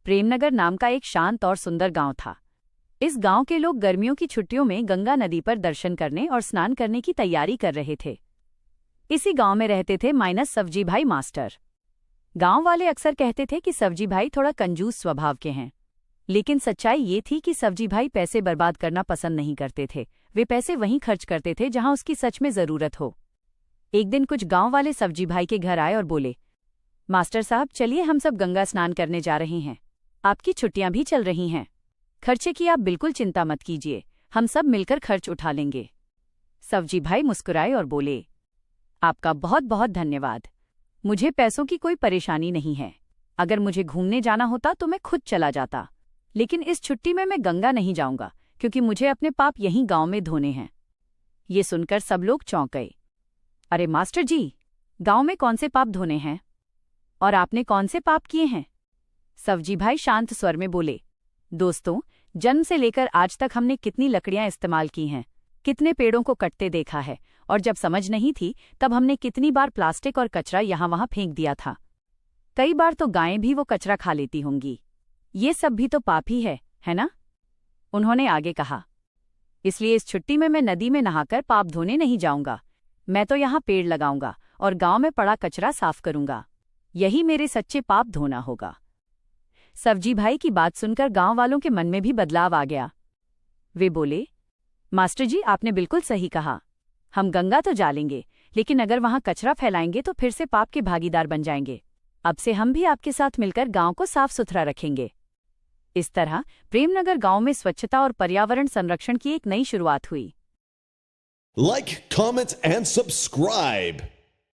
प्रेमनगर नाम का एक शांत और सुंदर गांव था। इस गांव के लोग गर्मियों की छुट्टियों में गंगा नदी पर दर्शन करने और स्नान करने की तैयारी कर रहे थे। इसी गांव में रहते थे माइनस सब्जी भाई मास्टर। गांव वाले अक्सर कहते थे कि सब्जी भाई थोड़ा कंजूस स्वभाव के हैं, लेकिन सच्चाई ये थी कि सब्जी भाई पैसे बर्बाद करना पसंद नहीं करते थे। वे पैसे वहीं खर्च करते थे जहां उसकी सच में जरूरत हो। एक दिन कुछ गांव वाले सब्जी भाई के घर आए और बोले, मास्टर साहब, चलिए हम सब गंगा स्नान करने जा रहे हैं। आपकी छुट्टियां भी चल रही हैं। खर्चे की आप बिल्कुल चिंता मत कीजिए, हम सब मिलकर खर्च उठा लेंगे। सब्जी भाई मुस्कुराए और बोले, आपका बहुत बहुत धन्यवाद। मुझे पैसों की कोई परेशानी नहीं है। अगर मुझे घूमने जाना होता तो मैं खुद चला जाता, लेकिन इस छुट्टी में मैं गंगा नहीं जाऊंगा क्योंकि मुझे अपने पाप यहीं गांव में धोने हैं। ये सुनकर सब लोग चौंक गए। अरे मास्टर जी, गांव में कौन से पाप धोने हैं? और आपने कौन से पाप किए हैं? सब्जी भाई शांत स्वर में बोले, दोस्तों, जन्म से लेकर आज तक हमने कितनी लकड़ियां इस्तेमाल की हैं, कितने पेड़ों को कटते देखा है, और जब समझ नहीं थी तब हमने कितनी बार प्लास्टिक और कचरा यहां वहां फेंक दिया था। कई बार तो गायें भी वो कचरा खा लेती होंगी। ये सब भी तो पाप ही है ना? उन्होंने आगे कहा, इसलिए इस छुट्टी में मैं नदी में नहाकर पाप धोने नहीं जाऊंगा। मैं तो यहाँ पेड़ लगाऊंगा और गांव में पड़ा कचरा साफ करूंगा। यही मेरे सच्चे पाप धोना होगा। सब्जी भाई की बात सुनकर गांव वालों के मन में भी बदलाव आ गया। वे बोले, मास्टर जी, आपने बिल्कुल सही कहा। हम गंगा तो जा लेंगे, लेकिन अगर वहां कचरा फैलाएंगे तो फिर से पाप के भागीदार बन जाएंगे। अब से हम भी आपके साथ मिलकर गांव को साफ सुथरा रखेंगे। इस तरह प्रेमनगर गांव में स्वच्छता और पर्यावरण संरक्षण की एक नई शुरुआत हुई। Like, comment, and subscribe.